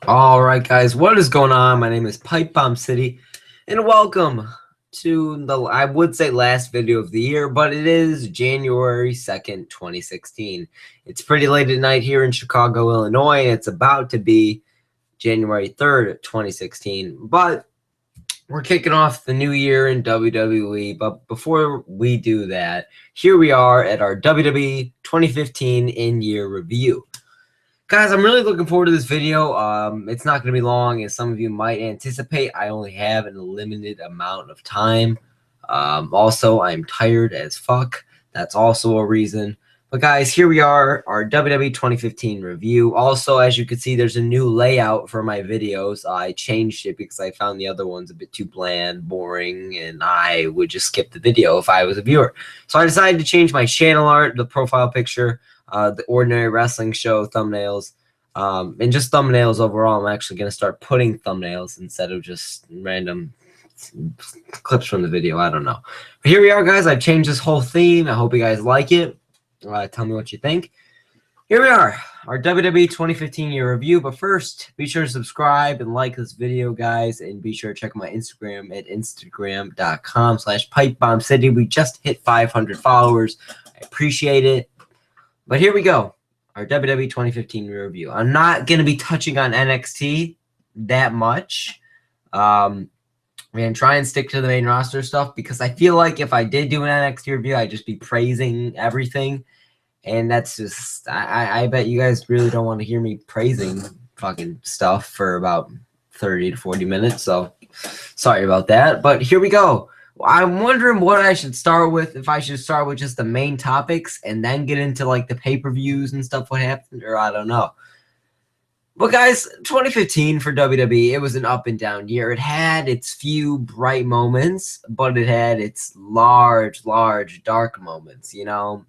All right, guys, what is going on? My name is Pipe Bomb City, and welcome to the, I would say, last video of the year, but it is January 2nd, 2016. It's pretty late at night here in Chicago, Illinois. It's about to be January 3rd, 2016, but we're kicking off the new year in WWE. But before we do that, here we are at our WWE 2015 in-year review. Guys, I'm really looking forward to this video. It's not going to be long, as some of you might anticipate. I only have a limited amount of time. Also, I'm tired as fuck. That's also a reason. But guys, here we are, our WWE 2015 review. Also, as you can see, there's a new layout for my videos. I changed it because I found the other ones a bit too bland, boring, and I would just skip the video if I was a viewer. So I decided to change my channel art, the profile picture, the Ordinary Wrestling Show thumbnails, and just thumbnails overall. I'm actually going to start putting thumbnails instead of just random clips from the video. I don't know. But here we are, guys. I've changed this whole theme. I hope you guys like it. Tell me what you think. Here we are, our WWE 2015 year review. But first, be sure to subscribe and like this video, guys, and be sure to check my Instagram at instagram.com/pipebombcity. We just hit 500 followers. I appreciate it. But here we go, our WWE 2015 review. I'm not going to be touching on NXT that much. I'm going to try and stick to the main roster stuff because I feel like if I did do an NXT review, I'd just be praising everything. And that's just, I bet you guys really don't want to hear me praising fucking stuff for about 30 to 40 minutes. So sorry about that. But here we go. I'm wondering what I should start with, if I should start with just the main topics and then get into like the pay-per-views and stuff, what happened, or I don't know. But guys, 2015 for WWE, it was an up and down year. It had its few bright moments, but it had its large dark moments, you know.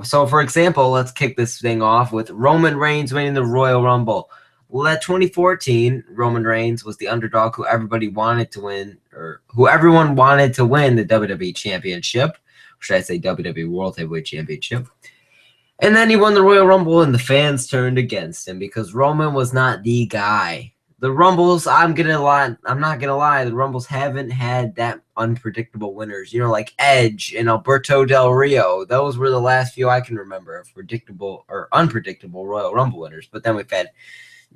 So for example, let's kick this thing off with Roman Reigns winning the Royal Rumble. Well, at 2014, Roman Reigns was the underdog who everybody wanted to win, or who everyone wanted to win the WWE Championship. Or should I say WWE World Heavyweight Championship? And then he won the Royal Rumble, and the fans turned against him because Roman was not the guy. The Rumbles, I'm not gonna lie, the Rumbles haven't had that unpredictable winners. You know, like Edge and Alberto Del Rio. Those were the last few I can remember of predictable or unpredictable Royal Rumble winners. But then we've had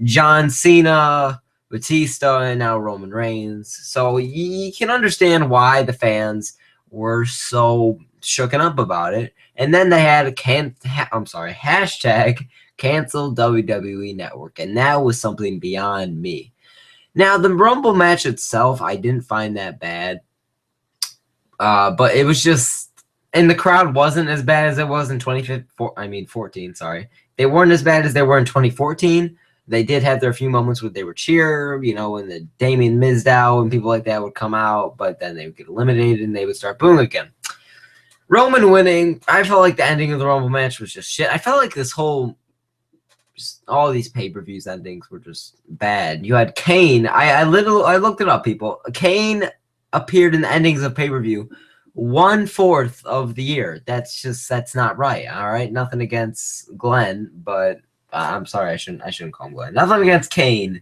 John Cena, Batista, and now Roman Reigns. So you can understand why the fans were so shooken up about it. And then they had hashtag cancel WWE Network, and that was something beyond me. Now, the Rumble match itself, I didn't find that bad, but it was just, and the crowd wasn't as bad as it was in 2014. Sorry, they weren't as bad as they were in 2014. They did have their few moments where they were cheer, you know, when the Damien Mizdow and people like that would come out, but then they would get eliminated and they would start booing again. Roman winning, I felt like the ending of the Rumble match was just shit. I felt like this whole, all these pay-per-views endings were just bad. You had Kane. I looked it up, people. Kane appeared in the endings of pay-per-view 1/4 of the year. That's not right. All right, nothing against Glenn, but I'm sorry, I shouldn't call him Glenn. Nothing against Kane,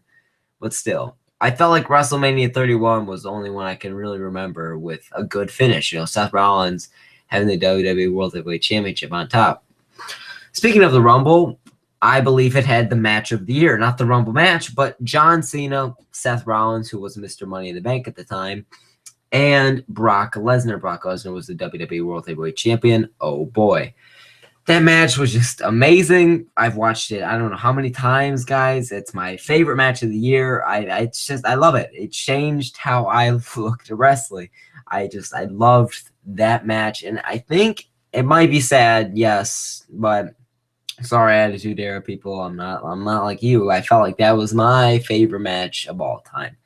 but still, I felt like WrestleMania 31 was the only one I can really remember with a good finish. You know, Seth Rollins having the WWE World Heavyweight Championship on top. Speaking of the Rumble, I believe it had the match of the year. Not the Rumble match, but John Cena, Seth Rollins, who was Mr. Money in the Bank at the time, and Brock Lesnar. Brock Lesnar was the WWE World Heavyweight Champion. Oh, boy. That match was just amazing. I've watched it I don't know how many times, guys. It's my favorite match of the year. I love it. It changed how I looked at wrestling. I loved that match, and I think it might be sad, yes, but sorry, Attitude Era people. I'm not like you. I felt like that was my favorite match of all time.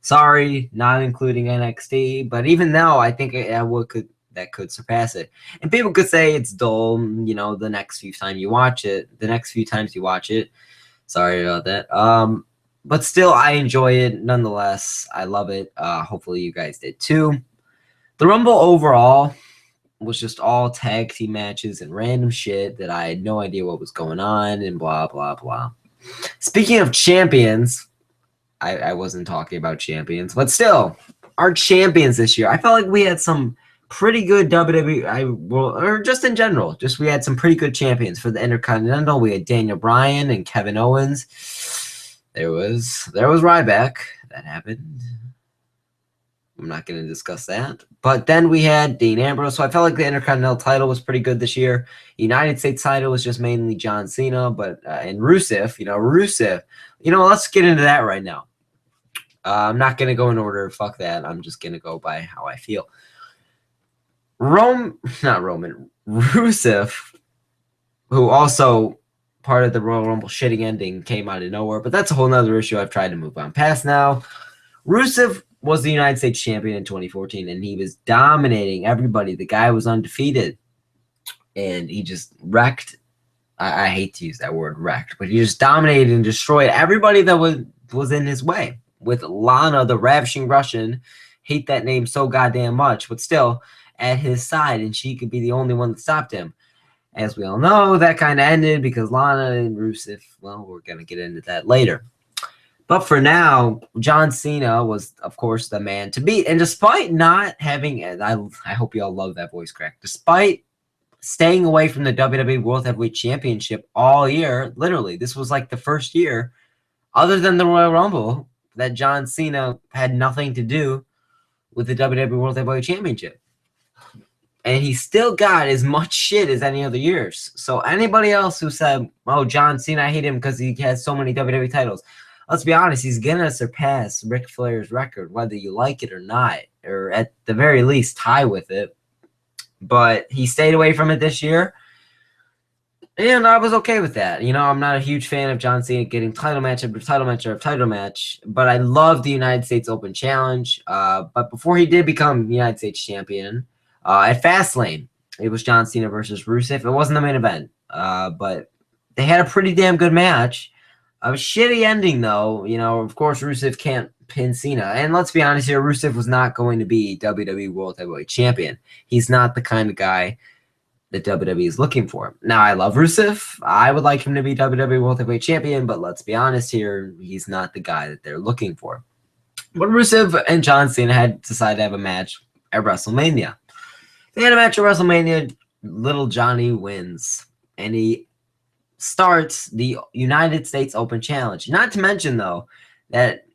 Sorry, not including NXT, but even though I think that could surpass it. And people could say it's dull, you know, the next few times you watch it. Sorry about that. But still, I enjoy it nonetheless. I love it. Hopefully you guys did too. The Rumble overall was just all tag team matches and random shit that I had no idea what was going on and blah, blah, blah. Speaking of champions, I wasn't talking about champions, but still, our champions this year. I felt like we had some pretty good WWE, or just in general, just we had some pretty good champions for the Intercontinental. We had Daniel Bryan and Kevin Owens. There was Ryback. That happened. I'm not going to discuss that. But then we had Dean Ambrose. So I felt like the Intercontinental title was pretty good this year. United States title was just mainly John Cena, but and Rusev, Rusev. Let's get into that right now. I'm not going to go in order. Fuck that. I'm just going to go by how I feel. Rusev, who also part of the Royal Rumble shitting ending, came out of nowhere, but that's a whole nother issue I've tried to move on past now. Rusev was the United States champion in 2014, and he was dominating everybody. The guy was undefeated, and he just wrecked. I hate to use that word, wrecked, but he just dominated and destroyed everybody that was in his way. With Lana, the Ravishing Russian, hate that name so goddamn much, but still at his side, and she could be the only one that stopped him. As we all know, that kind of ended because Lana and Rusev, well, we're going to get into that later. But for now, John Cena was, of course, the man to beat. And despite not having, I hope you all love that voice crack, despite staying away from the WWE World Heavyweight Championship all year, literally, this was like the first year, other than the Royal Rumble, that John Cena had nothing to do with the WWE World Heavyweight Championship. And he still got as much shit as any other years. So anybody else who said, oh, John Cena, I hate him because he has so many WWE titles. Let's be honest, he's going to surpass Ric Flair's record, whether you like it or not, or at the very least tie with it. But he stayed away from it this year, and I was okay with that. I'm not a huge fan of John Cena getting title match after title match after title match, but I love the United States Open Challenge. But before he did become United States champion, at Fastlane, it was John Cena versus Rusev. It wasn't the main event, but they had a pretty damn good match. A shitty ending, though. Of course, Rusev can't pin Cena. And let's be honest here, Rusev was not going to be WWE World Heavyweight Champion. He's not the kind of guy that WWE is looking for. Now, I love Rusev. I would like him to be WWE World Heavyweight Champion, but let's be honest here, he's not the guy that they're looking for. But Rusev and John Cena had decided to have a match at WrestleMania. They had a match at WrestleMania. Little Johnny wins, and he starts the United States Open Challenge. Not to mention, though, that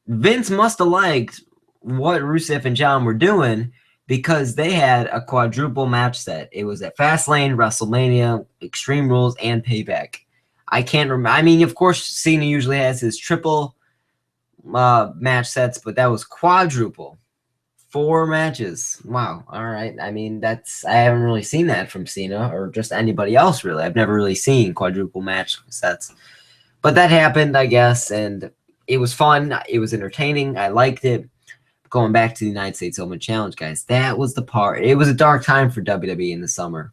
Vince must have liked what Rusev and John were doing because they had a quadruple match set. It was at Fastlane, WrestleMania, Extreme Rules, and Payback. I can't remember. I mean, of course, Cena usually has his triple match sets, but that was quadruple. 4 matches. Wow. All right. I mean, I haven't really seen that from Cena or just anybody else, really. I've never really seen quadruple match sets. But that happened, I guess, and it was fun. It was entertaining. I liked it. Going back to the United States Open Challenge, guys, that was the part. It was a dark time for WWE in the summer.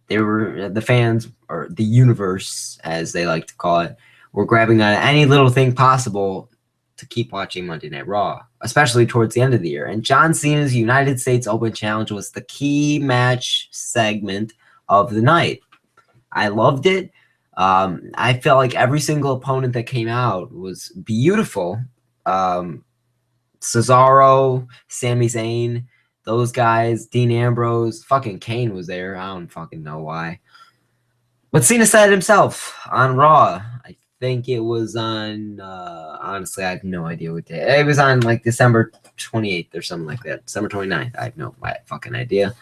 They were, the fans, or the universe, as they like to call it, were grabbing on any little thing possible to keep watching Monday Night Raw, especially towards the end of the year. And John Cena's United States Open Challenge was the key match segment of the night. I loved it. I felt like every single opponent that came out was beautiful. Cesaro, Sami Zayn, those guys, Dean Ambrose, fucking Kane was there. I don't fucking know why. But Cena said it himself on Raw. I think it was on, honestly, I have no idea what day. It was on like December 28th or something like that. December 29th. I have no fucking idea.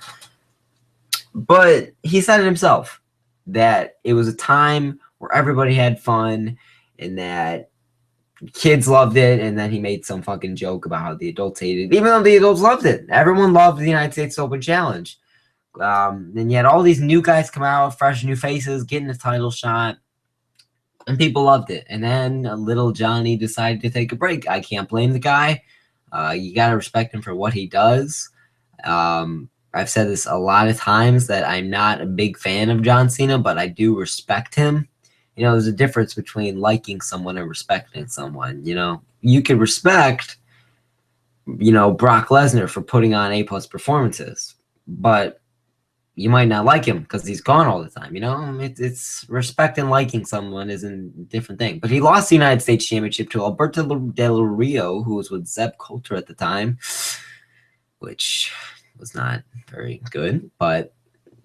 But he said it himself that it was a time where everybody had fun and that kids loved it. And then he made some fucking joke about how the adults hated it, even though the adults loved it. Everyone loved the United States Open Challenge. Then you had all these new guys come out, fresh new faces, getting a title shot. And people loved it. And then little Johnny decided to take a break. I can't blame the guy. You got to respect him for what he does. I've said this a lot of times that I'm not a big fan of John Cena, but I do respect him. There's a difference between liking someone and respecting someone. You could respect, Brock Lesnar for putting on A+ performances. But you might not like him because he's gone all the time. You know, it's respect and liking someone is a different thing. But he lost the United States Championship to Alberto Del Rio, who was with Zeb Coulter at the time, which was not very good, but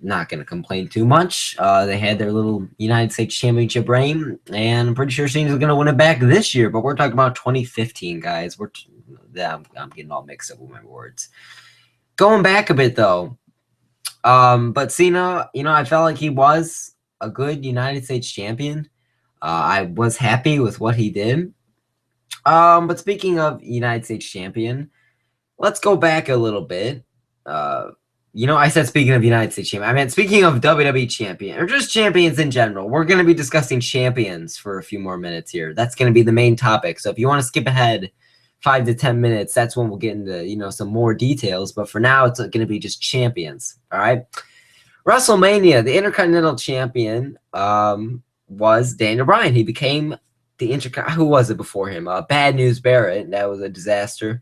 not going to complain too much. They had their little United States Championship reign, and I'm pretty sure Cena's going to win it back this year. But we're talking about 2015, guys. I'm getting all mixed up with my words. Going back a bit though. But Cena, you know, I felt like he was a good United States champion. I was happy with what he did. But speaking of United States champion, let's go back a little bit. You know, I said speaking of United States champion, I meant speaking of WWE champion, or just champions in general. We're going to be discussing champions for a few more minutes here. That's going to be the main topic. So if you want to skip ahead 5 to 10 minutes, that's when we'll get into, you know, some more details. But for now, it's going to be just champions. All right. WrestleMania, the Intercontinental Champion was Daniel Bryan. He became the who was it before him? Bad News Barrett. That was a disaster.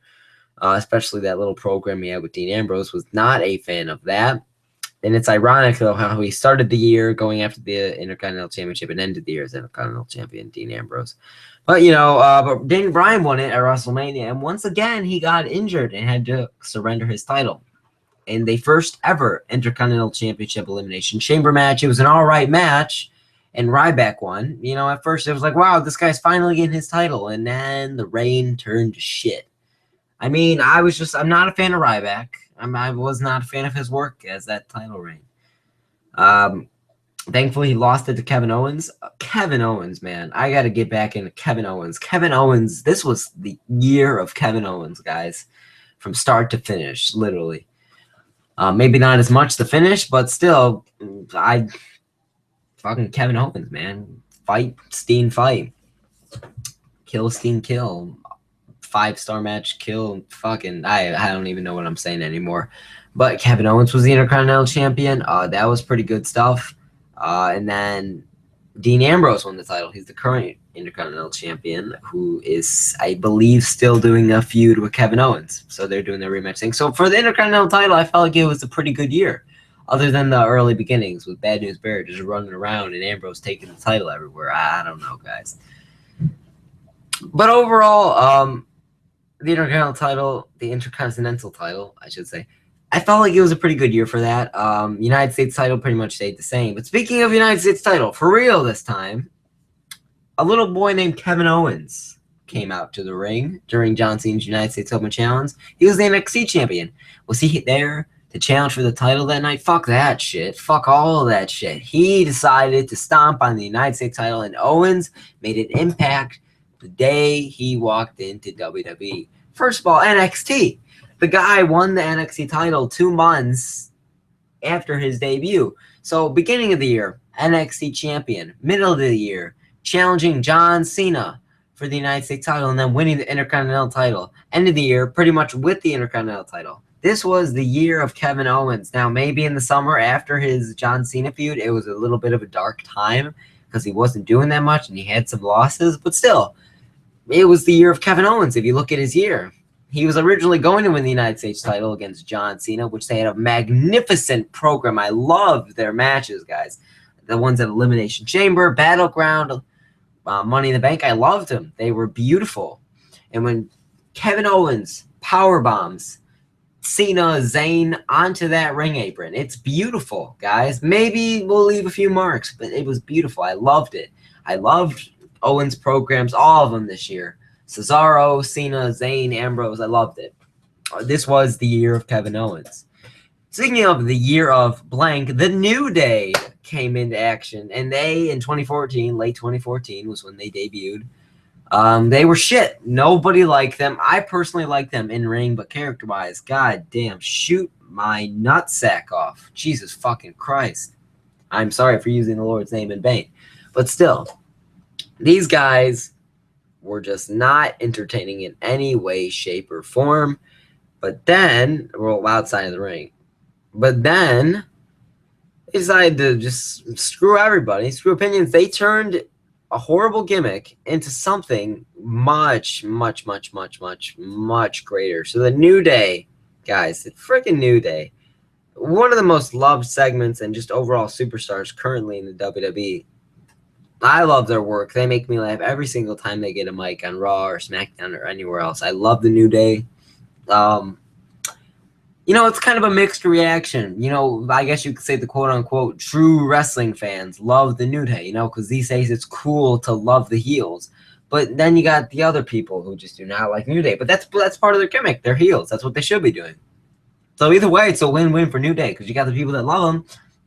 Especially that little program he had with Dean Ambrose. Was not a fan of that. And it's ironic, though, how he started the year going after the Intercontinental Championship and ended the year as Intercontinental Champion, Dean Ambrose. But, you know, but Daniel Bryan won it at WrestleMania. And once again, he got injured and had to surrender his title. In the first ever Intercontinental Championship Elimination Chamber match, it was an all-right match. And Ryback won. You know, at first it was like, wow, this guy's finally getting his title. And then the reign turned to shit. I mean, I'm not a fan of Ryback. I was not a fan of his work as that title reign. Thankfully, he lost it to Kevin Owens. Kevin Owens, man. I got to get back into Kevin Owens. Kevin Owens, this was the year of Kevin Owens, guys. From start to finish, literally. Maybe not as much the finish, but still, fucking Kevin Owens, man. Fight, Steen, fight. Kill, Steen, kill. 5-star match, kill, fucking, I don't even know what I'm saying anymore. But Kevin Owens was the Intercontinental Champion. That was pretty good stuff. And then Dean Ambrose won the title. He's the current Intercontinental Champion, who is, I believe, still doing a feud with Kevin Owens. So they're doing their rematch thing. So for the Intercontinental title, I felt like it was a pretty good year. Other than the early beginnings with Bad News Barrett just running around and Ambrose taking the title everywhere. I don't know, guys. But overall, the Intercontinental title, I should say, I felt like it was a pretty good year for that. United States title pretty much stayed the same. But speaking of United States title, for real this time, a little boy named Kevin Owens came out to the ring during John Cena's United States Open Challenge. He was the NXT champion. Was he there to challenge for the title that night? Fuck that shit. Fuck all of that shit. He decided to stomp on the United States title, and Owens made an impact the day he walked into WWE. First of all, NXT. The guy won the NXT title 2 months after his debut. So beginning of the year, NXT champion. Middle of the year, challenging John Cena for the United States title and then winning the Intercontinental title. End of the year, pretty much with the Intercontinental title. This was the year of Kevin Owens. Now, maybe in the summer after his John Cena feud, it was a little bit of a dark time because he wasn't doing that much and he had some losses. But still, it was the year of Kevin Owens. If you look at his year, he was originally going to win the United States title against John Cena, which they had a magnificent program. I loved their matches, guys. The ones at Elimination Chamber, Battleground, Money in the Bank. I loved them. They were beautiful. And when Kevin Owens power bombs Cena, Zayn onto that ring apron, it's beautiful, guys. Maybe we'll leave a few marks, but it was beautiful. I loved it. I loved Owens programs, all of them this year. Cesaro, Cena, Zayn, Ambrose, I loved it. This was the year of Kevin Owens. Speaking of the year of blank, the New Day came into action. And they, in 2014, late 2014 was when they debuted. They were shit. Nobody liked them. I personally like them in ring, but character-wise, god damn, shoot my nutsack off. Jesus fucking Christ. I'm sorry for using the Lord's name in vain. But still, these guys were just not entertaining in any way, shape, or form. But then, well, outside of the ring. But then, they decided to just screw everybody, screw opinions. They turned a horrible gimmick into something much, much, much, much, much, much greater. So the New Day, guys, the freaking New Day, one of the most loved segments and just overall superstars currently in the WWE. I love their work. They make me laugh every single time they get a mic on Raw or SmackDown or anywhere else. I love the New Day. Um, it's kind of a mixed reaction. I guess you could say the quote unquote true wrestling fans love the New Day, because these days it's cool to love the heels. But then you got the other people who just do not like New Day. But that's part of their gimmick. They're heels. That's what they should be doing. So either way, it's a win-win for New Day because you got the people that love them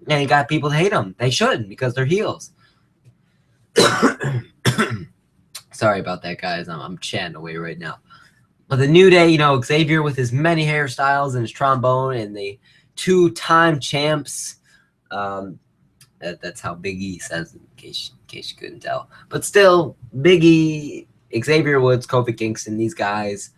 and you got people that hate them. They shouldn't because they're heels. Sorry about that, guys. I'm chatting away right now. But the New Day, Xavier with his many hairstyles and his trombone and the two-time champs. That's how Big E says, in case you couldn't tell. But still, Big E, Xavier Woods, Kofi Kingston, these guys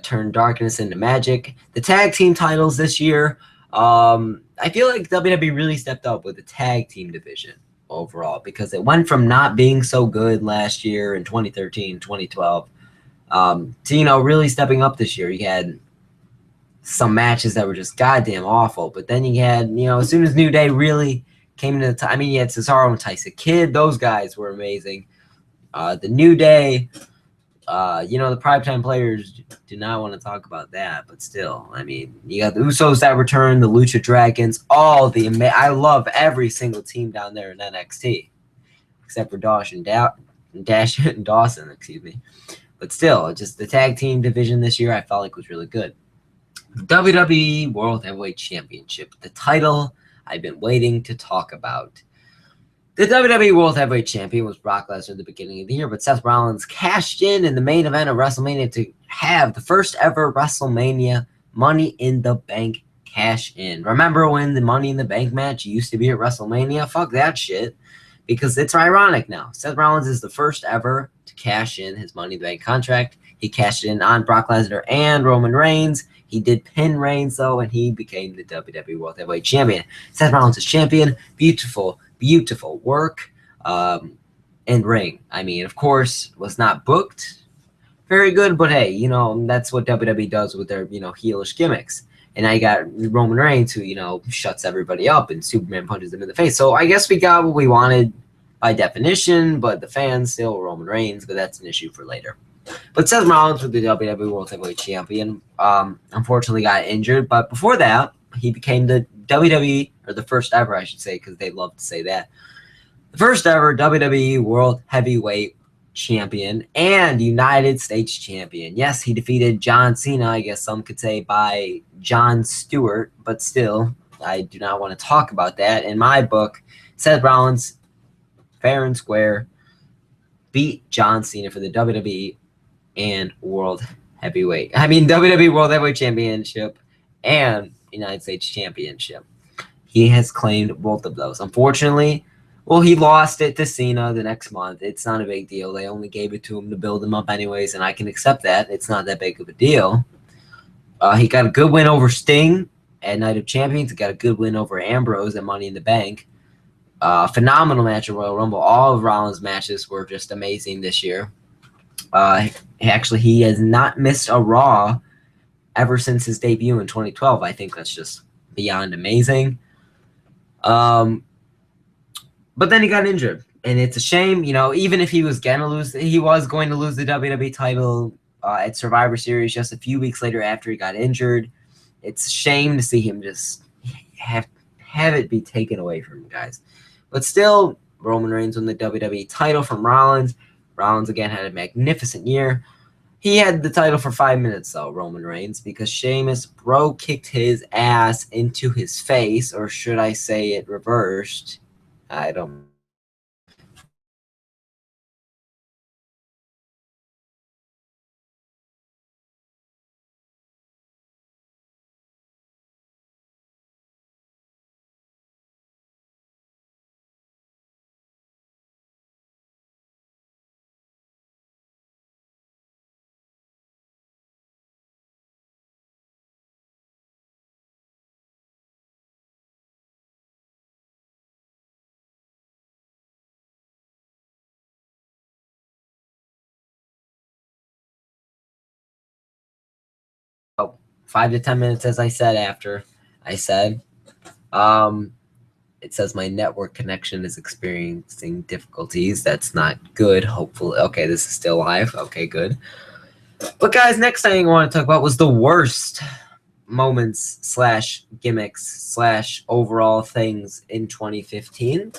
turned darkness into magic. The tag team titles this year, I feel like WWE really stepped up with the tag team division overall because it went from not being so good last year in 2013, 2012 to, really stepping up this year. You had some matches that were just goddamn awful, but then you had, as soon as New Day really came into the you had Cesaro and Tyson Kidd. Those guys were amazing. The New Day, the primetime players do not want to talk about that, but still, you got the Usos that return, the Lucha Dragons, I love every single team down there in NXT, except for Dash and Dawson, excuse me. But still, just the tag team division this year, I felt like was really good. WWE World Heavyweight Championship, the title I've been waiting to talk about. The WWE World Heavyweight Champion was Brock Lesnar at the beginning of the year, but Seth Rollins cashed in the main event of WrestleMania to have the first ever WrestleMania Money in the Bank cash in. Remember when the Money in the Bank match used to be at WrestleMania? Fuck that shit, because it's ironic now. Seth Rollins is the first ever to cash in his Money in the Bank contract. He cashed in on Brock Lesnar and Roman Reigns. He did pin Reigns, though, and he became the WWE World Heavyweight Champion. Seth Rollins is champion. Beautiful work and ring. Of course, was not booked very good, but hey, that's what WWE does with their, heelish gimmicks. And now you got Roman Reigns who, shuts everybody up and Superman punches them in the face. So I guess we got what we wanted by definition, but the fans still Roman Reigns, but that's an issue for later. But Seth Rollins was the WWE World Heavyweight Champion. Unfortunately got injured, but before that, he became the WWE, or the first ever, I should say, because they love to say that. The first ever WWE World Heavyweight Champion and United States Champion. Yes, he defeated John Cena, I guess some could say, by Jon Stewart, but still, I do not want to talk about that. In my book, Seth Rollins, fair and square, beat John Cena for the WWE and World Heavyweight. WWE World Heavyweight Championship and United States Championship. He has claimed both of those. Unfortunately, he lost it to Cena the next month. It's not a big deal. They only gave it to him to build him up anyways, and I can accept that. It's not that big of a deal. He got a good win over Sting at Night of Champions. He got a good win over Ambrose at Money in the Bank. Phenomenal match at Royal Rumble. All of Rollins' matches were just amazing this year. Actually, he has not missed a Raw ever since his debut in 2012. I think that's just beyond amazing. But then he got injured, and it's a shame. Even if he was going to lose the WWE title at Survivor Series just a few weeks later after he got injured. It's a shame to see him just have it be taken away from him, guys. But still, Roman Reigns won the WWE title from Rollins. Rollins again had a magnificent year. He had the title for 5 minutes, though, Roman Reigns, because Sheamus kicked his ass into his face, or should I say it reversed? I don't. Oh, 5 to 10 minutes, as I said after. I said. It says my network connection is experiencing difficulties. That's not good. Hopefully, okay, this is still live. Okay, good. But guys, next thing I want to talk about was the worst moments slash gimmicks slash overall things in 2015.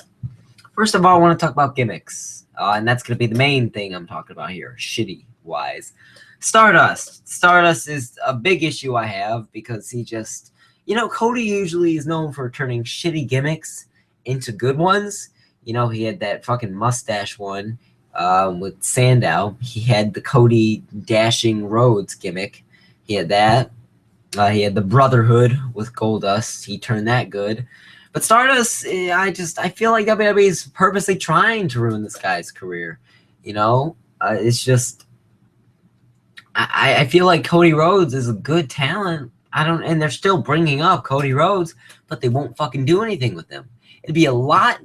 First of all, I want to talk about gimmicks, and that's going to be the main thing I'm talking about here, shitty wise. Stardust. Stardust is a big issue I have because he just, Cody usually is known for turning shitty gimmicks into good ones. He had that fucking mustache one with Sandow. He had the Cody Dashing Rhodes gimmick. He had that. He had the Brotherhood with Goldust. He turned that good. But Stardust, I feel like WWE is purposely trying to ruin this guy's career. It's just, I feel like Cody Rhodes is a good talent. And they're still bringing up Cody Rhodes, but they won't fucking do anything with him. It'd be a lot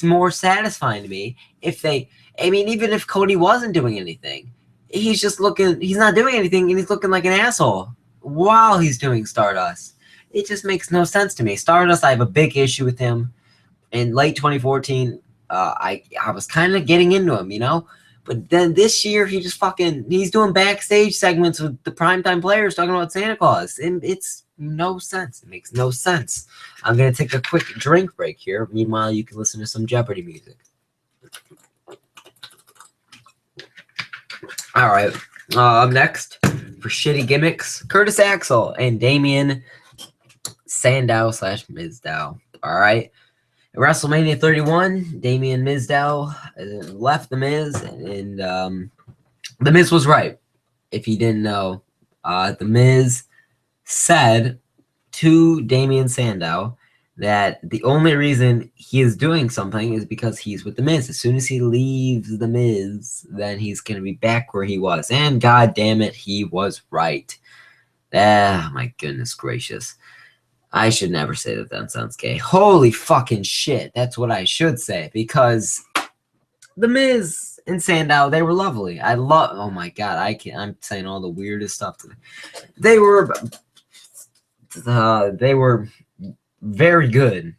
more satisfying to me if even if Cody wasn't doing anything, he's not doing anything, and he's looking like an asshole while he's doing Stardust. It just makes no sense to me. Stardust, I have a big issue with him. In late 2014, I was kind of getting into him, But then this year, he's doing backstage segments with the primetime players talking about Santa Claus. And it's no sense. It makes no sense. I'm going to take a quick drink break here. Meanwhile, you can listen to some Jeopardy music. All right. Up next, for shitty gimmicks, Curtis Axel and Damien Sandow / Mizdow. All right. At WrestleMania 31, Damien Mizdow left The Miz, and The Miz was right. If you didn't know, The Miz said to Damien Sandow that the only reason he is doing something is because he's with The Miz. As soon as he leaves The Miz, then he's going to be back where he was. And god damn it, he was right. Ah, my goodness gracious. I should never say that sounds gay. Holy fucking shit. That's what I should say. Because The Miz and Sandow, they were lovely. Oh my god, I'm saying all the weirdest stuff today. They were very good.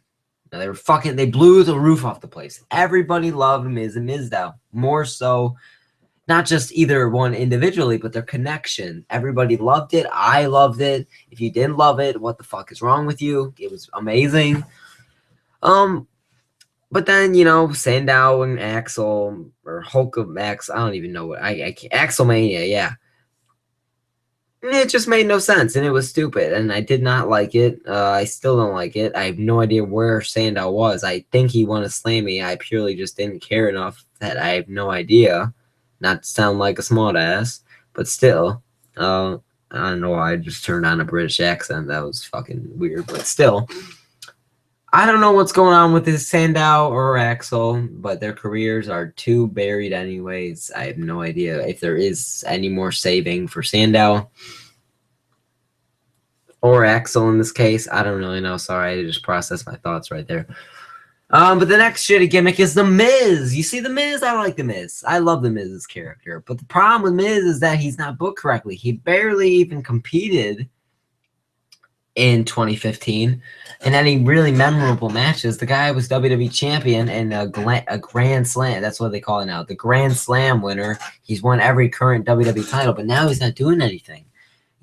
They blew the roof off the place. Everybody loved Miz and Mizdow. More so, not just either one individually, but their connection. Everybody loved it. I loved it. If you didn't love it, what the fuck is wrong with you? It was amazing. But then, Sandow and Axel, or Hulk of Max, I don't even know what, Axelmania, yeah. It just made no sense, and it was stupid, and I did not like it. I still don't like it. I have no idea where Sandow was. I think he wanted to slam me. I purely just didn't care enough that I have no idea. Not to sound like a smart ass, but still. I don't know why I just turned on a British accent. That was fucking weird, but still. I don't know what's going on with this Sandow or Axel, but their careers are too buried anyways. I have no idea if there is any more saving for Sandow or Axel in this case. I don't really know. Sorry, I just processed my thoughts right there. But the next shitty gimmick is The Miz. You see, The Miz, I like The Miz. I love The Miz's character. But the problem with Miz is that he's not booked correctly. He barely even competed in 2015 in any really memorable matches. The guy was WWE champion and a Grand Slam. That's what they call it now. The Grand Slam winner. He's won every current WWE title, but now he's not doing anything.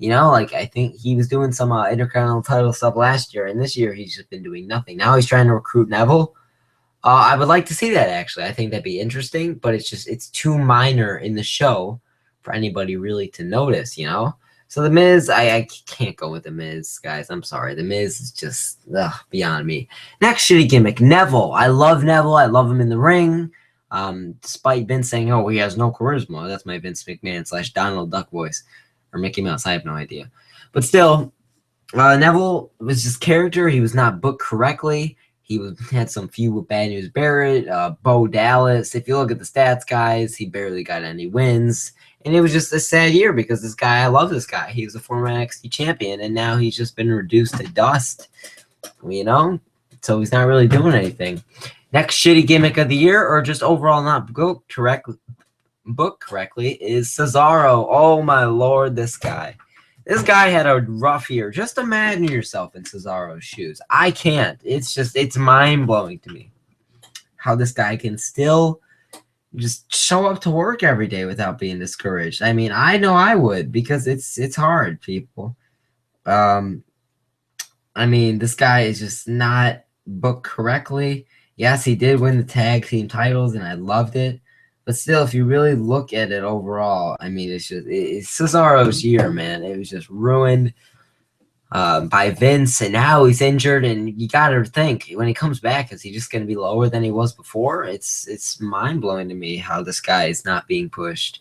I think he was doing some Intercontinental title stuff last year, and this year he's just been doing nothing. Now he's trying to recruit Neville. I would like to see that, actually. I think that'd be interesting, but it's too minor in the show for anybody really to notice, So The Miz, I can't go with The Miz, guys. I'm sorry. The Miz is just beyond me. Next shitty gimmick, Neville. I love Neville. I love him in the ring. Despite Vince saying, oh, he has no charisma. That's my Vince McMahon / Donald Duck voice. Or Mickey Mouse. I have no idea. But still, Neville was his character. He was not booked correctly. He had some feud with Bad News Barrett, Bo Dallas. If you look at the stats, guys, he barely got any wins. And it was just a sad year because this guy, I love this guy. He was a former NXT champion, and now he's just been reduced to dust, So he's not really doing anything. Next shitty gimmick of the year, or just overall not booked correctly, is Cesaro. Oh, my Lord, this guy. This guy had a rough year. Just imagine yourself in Cesaro's shoes. I can't. It's mind-blowing to me how this guy can still just show up to work every day without being discouraged. I mean, I know I would, because it's hard, people. I mean, this guy is just not booked correctly. Yes, he did win the tag team titles, and I loved it. But still, if you really look at it overall, I mean, it's Cesaro's year, man. It was just ruined by Vince, and now he's injured. And you got to think, when he comes back, is he just going to be lower than he was before? It's mind blowing to me how this guy is not being pushed.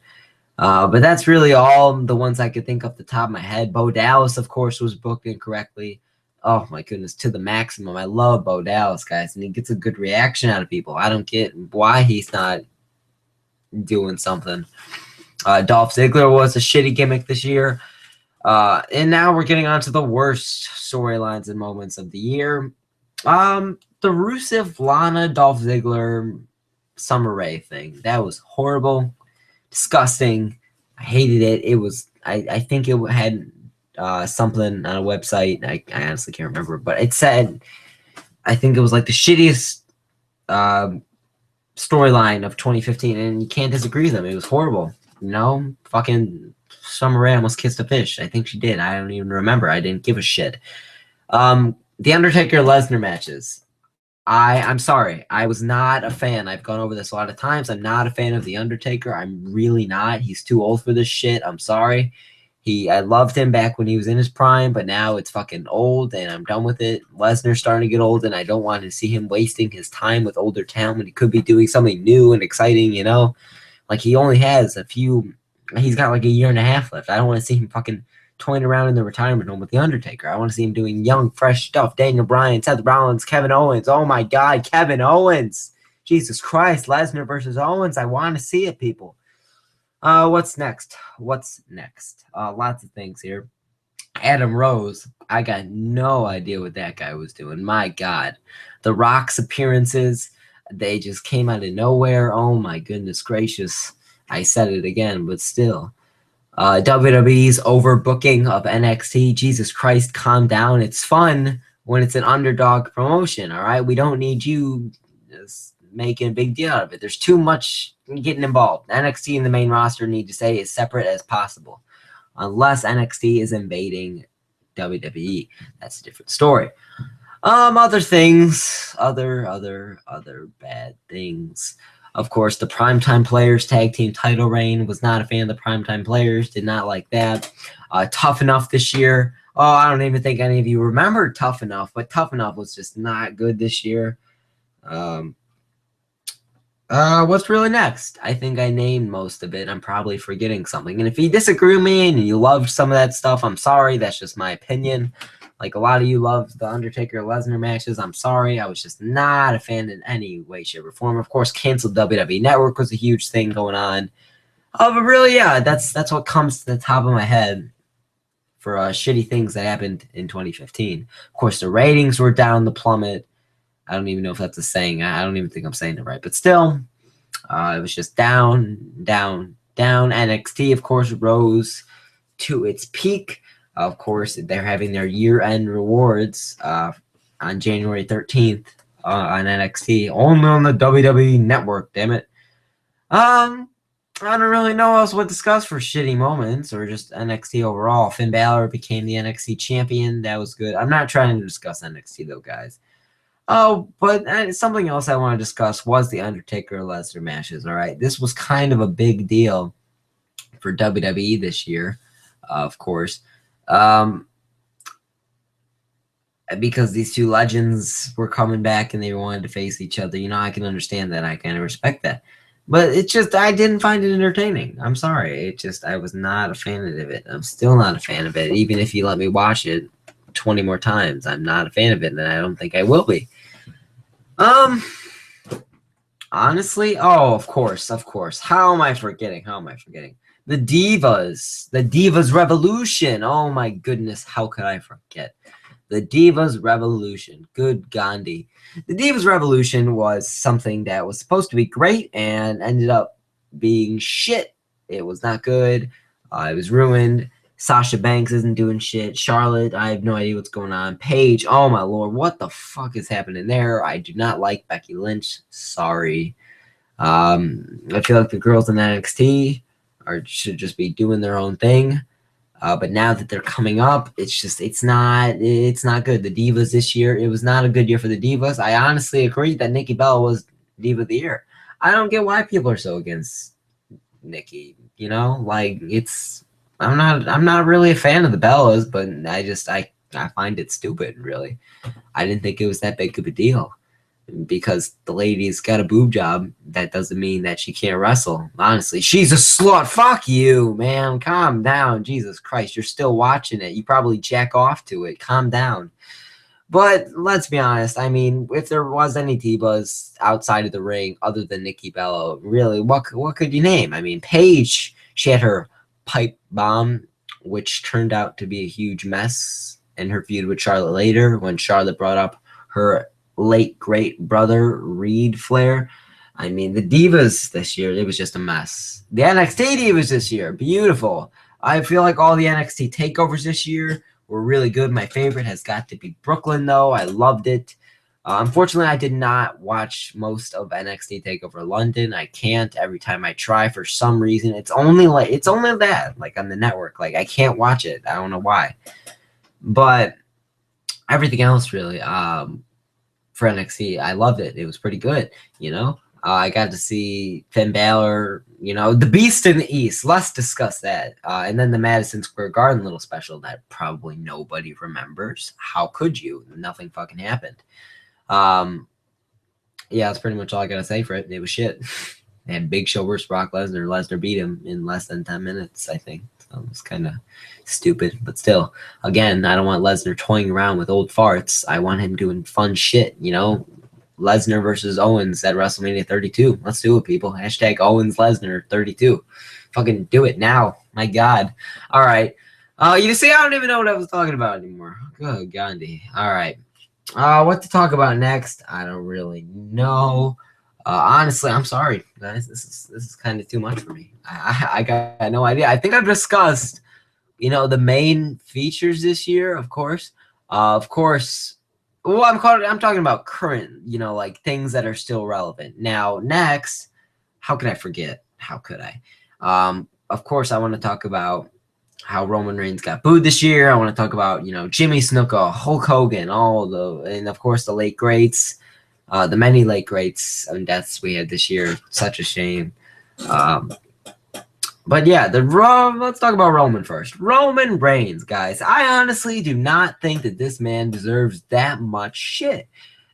But that's really all the ones I could think off the top of my head. Bo Dallas, of course, was booked incorrectly. Oh my goodness, to the maximum. I love Bo Dallas, guys, and he gets a good reaction out of people. I don't get why he's not doing something. Dolph Ziggler was a shitty gimmick this year. And now we're getting on to the worst storylines and moments of the year. The Rusev Lana Dolph Ziggler Summer Rae thing. That was horrible, disgusting. I hated it. It was I think it had something on a website. I honestly can't remember, but it said, I think it was like the shittiest storyline of 2015, and you can't disagree with them. It was horrible. You know, fucking Summer Rae almost kissed a fish. I think she did. I don't even remember. I didn't give a shit. The Undertaker Lesnar matches. I'm sorry. I was not a fan. I've gone over this a lot of times. I'm not a fan of The Undertaker. I'm really not. He's too old for this shit. I'm sorry. I loved him back when he was in his prime, but now it's fucking old, and I'm done with it. Lesnar's starting to get old, and I don't want to see him wasting his time with older talent when he could be doing something new and exciting, you know? Like, he only has he's got like a year and a half left. I don't want to see him fucking toying around in the retirement home with The Undertaker. I want to see him doing young, fresh stuff. Daniel Bryan, Seth Rollins, Kevin Owens. Oh my God, Kevin Owens. Jesus Christ, Lesnar versus Owens. I want to see it, people. What's next? Lots of things here. Adam Rose. I got no idea what that guy was doing. My God. The Rock's appearances, they just came out of nowhere. Oh my goodness gracious. I said it again, but still. WWE's overbooking of NXT. Jesus Christ, calm down. It's fun when it's an underdog promotion, all right? We don't need you just making a big deal out of it. There's too much getting involved. NXT and the main roster need to stay as separate as possible. Unless NXT is invading WWE. That's a different story. Other things. Other bad things. Of course, the Primetime Players Tag Team title reign. Was not a fan of the Primetime Players. Did not like that. Tough Enough this year. Oh, I don't even think any of you remember Tough Enough, but Tough Enough was just not good this year. What's really next? I think I named most of it. I'm probably forgetting something. And if you disagree with me and you loved some of that stuff, I'm sorry. That's just my opinion. Like, a lot of you loved the Undertaker-Lesnar matches. I'm sorry. I was just not a fan in any way, shape, or form. Of course, canceled WWE Network was a huge thing going on. But really, yeah, that's what comes to the top of my head for shitty things that happened in 2015. Of course, the ratings were down the plummet. I don't even know if that's a saying. I don't even think I'm saying it right. But still, it was just down. NXT, of course, rose to its peak. Of course, they're having their year-end rewards on January 13th on NXT. Only on the WWE Network, damn it. I don't really know what else to discuss for shitty moments or just NXT overall. Finn Balor became the NXT champion. That was good. I'm not trying to discuss NXT, though, guys. Oh, but something else I want to discuss was the Undertaker-Lesnar matches, all right? This was kind of a big deal for WWE this year, of course, because these two legends were coming back and they wanted to face each other. You know, I can understand that. I kind of respect that. But it's just, I didn't find it entertaining. I'm sorry. I was not a fan of it. I'm still not a fan of it. Even if you let me watch it 20 more times, I'm not a fan of it, and I don't think I will be. Honestly, of course. How am I forgetting? The Divas Revolution. Oh my goodness, how could I forget? The Divas Revolution. Good Gandhi. The Divas Revolution was something that was supposed to be great and ended up being shit. It was not good. It was ruined. Sasha Banks isn't doing shit. Charlotte, I have no idea what's going on. Paige, oh my lord, what the fuck is happening there? I do not like Becky Lynch. Sorry. I feel like the girls in NXT should just be doing their own thing. But now that they're coming up, it's not good. The Divas this year, it was not a good year for the Divas. I honestly agree that Nikki Bella was Diva of the Year. I don't get why people are so against Nikki. You know, like I'm not really a fan of the Bellas, but I find it stupid. Really, I didn't think it was that big of a deal. Because the lady's got a boob job, that doesn't mean that she can't wrestle. Honestly, she's a slut. Fuck you, man. Calm down. Jesus Christ, you're still watching it. You probably jack off to it. Calm down. But let's be honest. I mean, if there was any divas outside of the ring other than Nikki Bella, really, what could you name? I mean, Paige, she had her pipe bomb, which turned out to be a huge mess in her feud with Charlotte later when Charlotte brought up her late great brother Reed Flair. I mean, the Divas this year, it was just a mess. The NXT Divas this year, beautiful. I feel like all the NXT takeovers this year were really good. My favorite has got to be Brooklyn, though. I loved it. Unfortunately, I did not watch most of NXT Takeover London. I can't. Every time I try, for some reason, it's only that, like on the network. Like I can't watch it. I don't know why. But everything else, really. For NXT, I loved it. It was pretty good, you know. I got to see Finn Balor, you know, the Beast in the East. Let's discuss that. And then the Madison Square Garden little special that probably nobody remembers. How could you? Nothing fucking happened. Yeah, that's pretty much all I gotta say for it. It was shit. They had Big Show versus Brock Lesnar. Lesnar beat him in less than 10 minutes, I think. So it was kind of stupid. But still, again, I don't want Lesnar toying around with old farts. I want him doing fun shit, you know? Lesnar versus Owens at WrestleMania 32. Let's do it, people. Hashtag Owens Lesnar 32. Fucking do it now. My God. All right. You see, I don't even know what I was talking about anymore. Good Gandhi. All right. What to talk about next? I don't really know. Honestly, I'm sorry, guys. This is kind of too much for me. I got no idea. I think I've discussed, you know, the main features this year. Of course. Well, I'm talking about current, you know, like things that are still relevant. Now, next, how could I forget? How could I? Of course, I want to talk about how Roman Reigns got booed this year. I want to talk about, you know, Jimmy Snuka, Hulk Hogan, and of course the late greats, the many late greats and deaths we had this year. Such a shame. But yeah, let's talk about Roman first. Roman Reigns, guys. I honestly do not think that this man deserves that much shit.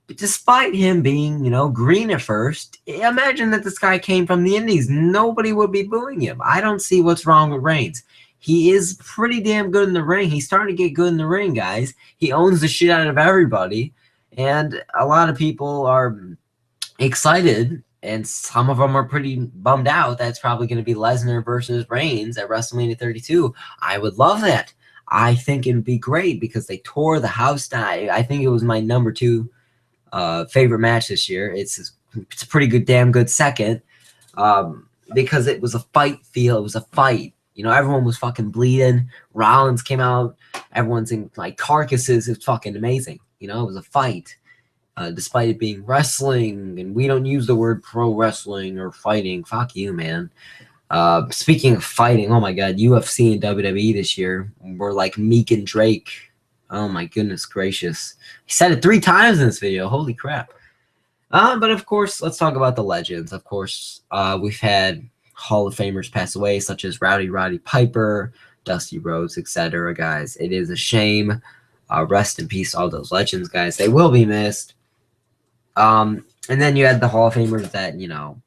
But despite him being, you know, green at first, imagine that this guy came from the Indies. Nobody would be booing him. I don't see what's wrong with Reigns. He is pretty damn good in the ring. He's starting to get good in the ring, guys. He owns the shit out of everybody. And a lot of people are excited, and some of them are pretty bummed out. That's probably going to be Lesnar versus Reigns at WrestleMania 32. I would love that. I think it would be great because they tore the house down. I think it was my number 2 favorite match this year. It's a pretty good, damn good second because it was a fight feel. It was a fight. You know, everyone was fucking bleeding. Rollins came out. Everyone's in like carcasses. It's fucking amazing. You know, it was a fight. Despite it being wrestling, and we don't use the word pro wrestling or fighting. Fuck you, man. Speaking of fighting, oh my God, UFC and WWE this year were like Meek and Drake. Oh my goodness gracious. He said it 3 times in this video. Holy crap. But of course, let's talk about the legends. Of course, we've had Hall of Famers pass away, such as Roddy Piper, Dusty Rhodes, etc. Guys, it is a shame. Rest in peace, all those legends, guys. They will be missed. And then you had the Hall of Famers that, you know,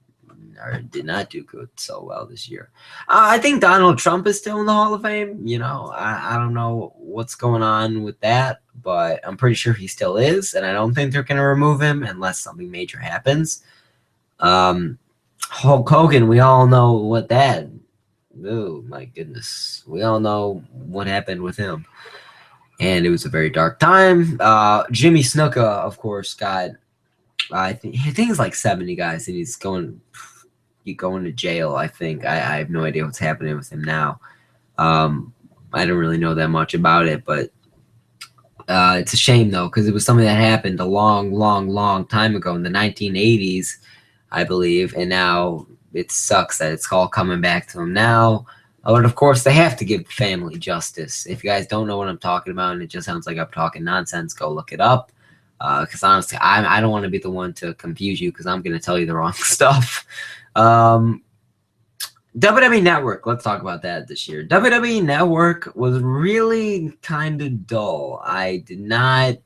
did not do good so well this year. I think Donald Trump is still in the Hall of Fame. You know, I don't know what's going on with that, but I'm pretty sure he still is, and I don't think they're going to remove him unless something major happens. Hulk Hogan, we all know what that. Oh, my goodness. We all know what happened with him. And it was a very dark time. Jimmy Snuka, of course, got, I think he's like 70, guys, and he's going to jail, I think. I have no idea what's happening with him now. I don't really know that much about it, but it's a shame though, because it was something that happened a long, long, long time ago in the 1980s, I believe, and now it sucks that it's all coming back to them now. But of course, they have to give family justice. If you guys don't know what I'm talking about, and it just sounds like I'm talking nonsense, go look it up. Because honestly, I don't want to be the one to confuse you, because I'm going to tell you the wrong stuff. WWE Network, let's talk about that this year. WWE Network was really kind of dull. I did not,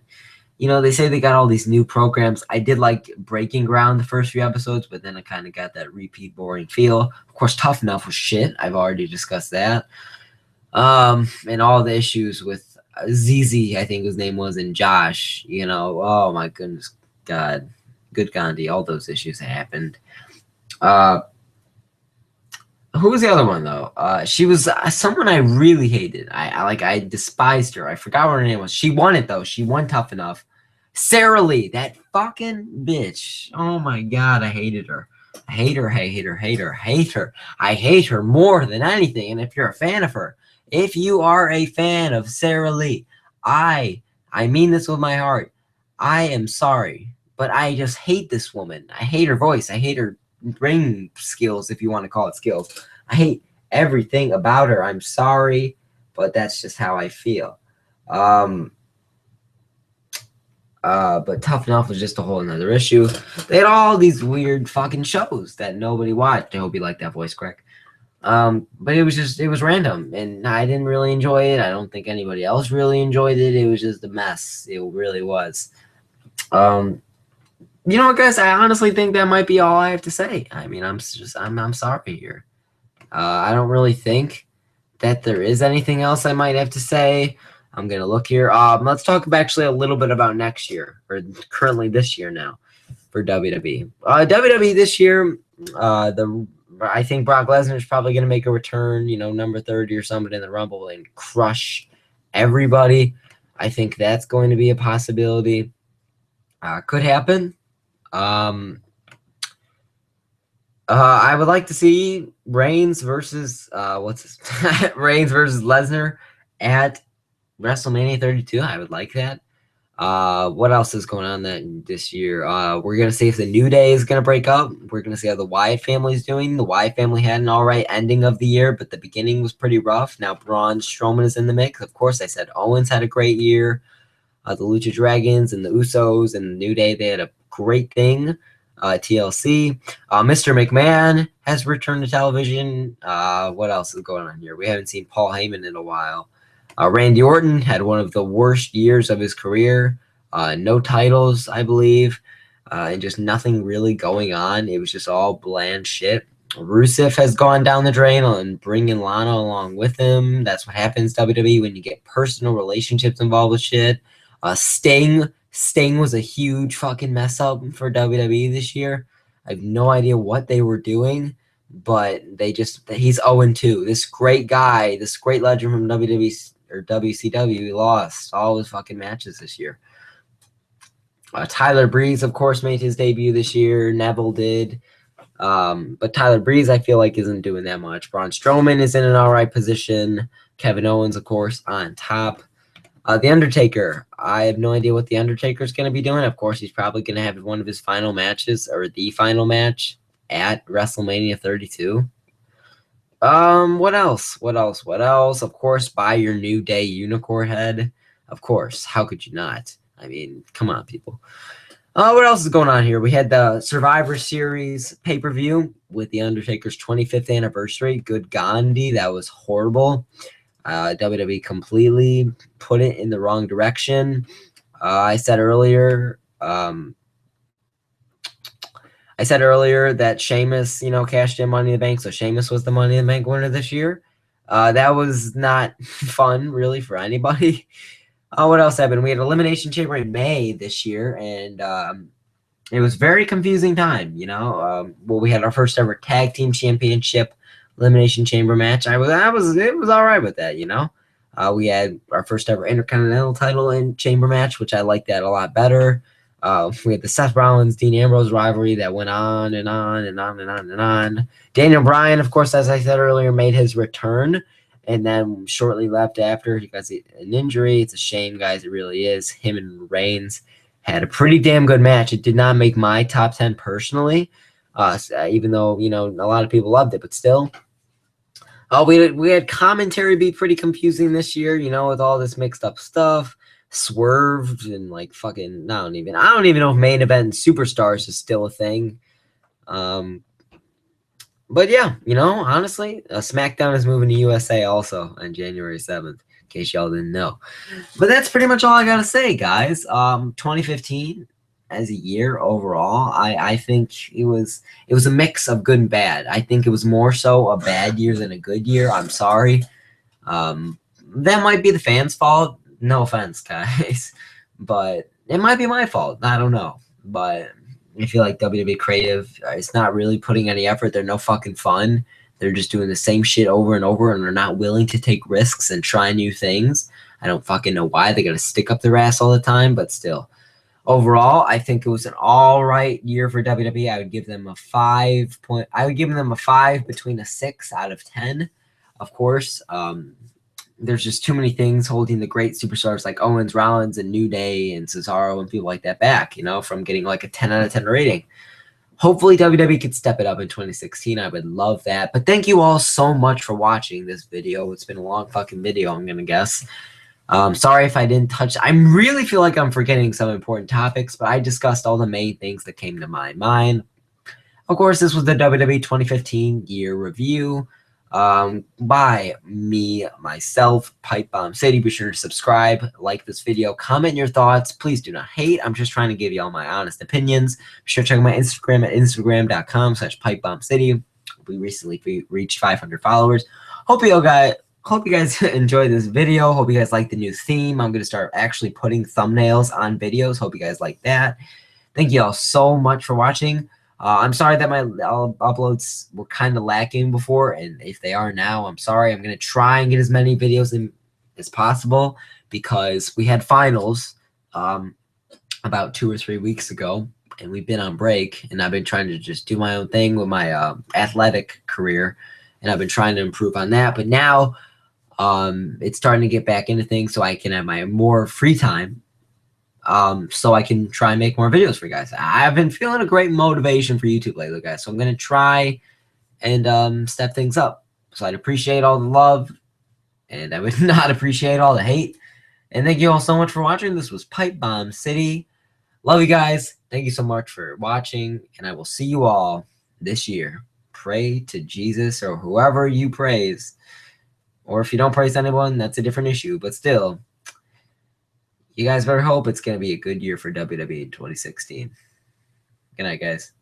they say they got all these new programs. I did like Breaking Ground the first few episodes, but then I kind of got that repeat boring feel. Of course, Tough Enough was shit. I've already discussed that. And all the issues with ZZ, I think his name was, and Josh, oh my goodness, God, good Gandhi, all those issues happened. Who was the other one though? She was someone I really hated. I despised her. I forgot what her name was. She won it though. She won Tough Enough. Sarah Lee, that fucking bitch. Oh my God, I hated her. I hate her. I hate her. Hate her. Hate her. I hate her more than anything. And if you're a fan of her, if you are a fan of Sarah Lee, I mean this with my heart. I am sorry, but I just hate this woman. I hate her voice. I hate her ring skills, if you want to call it skills. I hate everything about her. I'm sorry, but that's just how I feel. But Tough Enough was just a whole another issue. They had all these weird fucking shows that nobody watched. I hope you like that voice crack. But it was random, and I didn't really enjoy it. I don't think anybody else really enjoyed it. It was just a mess. It really was. You know what, guys? I honestly think that might be all I have to say. I mean, I'm sorry here. I don't really think that there is anything else I might have to say. I'm gonna look here. Let's talk actually a little bit about next year, or currently this year now, for WWE. WWE this year, I think Brock Lesnar is probably gonna make a return. Number 30 or something in the Rumble and crush everybody. I think that's going to be a possibility. Could happen. I would like to see Reigns versus Reigns versus Lesnar at WrestleMania 32. I would like that. What else is going on this year? We're gonna see if the New Day is gonna break up. We're gonna see how the Wyatt family is doing. The Wyatt family had an all right ending of the year, but the beginning was pretty rough. Now Braun Strowman is in the mix. Of course, I said Owens had a great year. The Lucha Dragons and the Usos and the New Day, they had a great thing. TLC. Mr. McMahon has returned to television. What else is going on here? We haven't seen Paul Heyman in a while. Randy Orton had one of the worst years of his career. No titles, I believe, and just nothing really going on. It was just all bland shit. Rusev has gone down the drain and bringing Lana along with him. That's what happens, WWE, when you get personal relationships involved with shit. Sting was a huge fucking mess up for WWE this year. I have no idea what they were doing, but he's 0-2. This great guy, this great legend from WWE or WCW, lost all his fucking matches this year. Tyler Breeze, of course, made his debut this year. Neville did. But Tyler Breeze, I feel like, isn't doing that much. Braun Strowman is in an all right position. Kevin Owens, of course, on top. The Undertaker, I have no idea what The Undertaker is going to be doing. Of course, he's probably going to have one of his final matches, or the final match, at WrestleMania 32. What else? Of course, buy your New Day Unicorn head. Of course, how could you not? I mean, come on, people. What else is going on here? We had the Survivor Series pay-per-view with The Undertaker's 25th anniversary. Good Gandhi, that was horrible. WWE completely put it in the wrong direction. I said earlier that Sheamus, cashed in Money in the Bank, so Sheamus was the Money in the Bank winner this year. That was not fun, really, for anybody. What else happened? We had Elimination Chamber in May this year, and it was very confusing time, we had our first ever Tag Team Championship Elimination Chamber match. It was all right with that, we had our first ever Intercontinental title in chamber match, which I liked that a lot better. We had the Seth Rollins Dean Ambrose rivalry that went on and on and on and on and on. Daniel Bryan, of course, as I said earlier, made his return, And then shortly left after, he got an injury. It's a shame, guys. It really is. Him and Reigns had a pretty damn good match. It did not make my top 10 personally, even though, you know, a lot of people loved it, but still. We had commentary be pretty confusing this year, you know, with all this mixed up stuff. Swerved and like fucking I don't even know if main event superstars is still a thing. But yeah, you know, honestly, SmackDown is moving to USA also on January 7th, in case y'all didn't know. But that's pretty much all I gotta say, guys. 2015 as a year overall, I think it was a mix of good and bad. I think it was more so a bad year than a good year. I'm sorry. That might be the fans' fault. No offense, guys, but it might be my fault. I don't know, but I feel like WWE Creative is not really putting any effort. They're no fucking fun. They're just doing the same shit over and over, and they're not willing to take risks and try new things. I don't fucking know why they gotta stick up their ass all the time, but still. Overall, I think it was an all right year for WWE. I would give them a 5 point. I would give them a 5 between a 6 out of 10. Of course, there's just too many things holding the great superstars like Owens, Rollins, and New Day, and Cesaro, and people like that back, you know, from getting like a 10 out of 10 rating. Hopefully, WWE could step it up in 2016. I would love that. But thank you all so much for watching this video. It's been a long fucking video, I'm going to guess. Sorry if I didn't touch. I really feel like I'm forgetting some important topics, but I discussed all the main things that came to my mind. Of course, this was the WWE 2015 year review by me, myself, Pipe Bomb City. Be sure to subscribe, like this video, comment your thoughts. Please do not hate. I'm just trying to give you all my honest opinions. Be sure to check out my Instagram at instagram.com/PipeBombCity. We recently reached 500 followers. Hope you guys enjoyed this video. Hope you guys like the new theme. I'm going to start actually putting thumbnails on videos. Hope you guys like that. Thank you all so much for watching. I'm sorry that my uploads were kind of lacking before, and if they are now, I'm sorry. I'm going to try and get as many videos in as possible because we had finals about 2 or 3 weeks ago, and we've been on break, and I've been trying to just do my own thing with my athletic career, and I've been trying to improve on that. But now it's starting to get back into things so I can have my more free time. So I can try and make more videos for you guys. I've been feeling a great motivation for YouTube lately, guys. So I'm going to try and step things up. So I'd appreciate all the love, and I would not appreciate all the hate. And thank you all so much for watching. This was Pipe Bomb City. Love you guys. Thank you so much for watching, and I will see you all this year. Pray to Jesus or whoever you praise. Or if you don't praise anyone, that's a different issue. But still, you guys better hope it's going to be a good year for WWE in 2016. Good night, guys.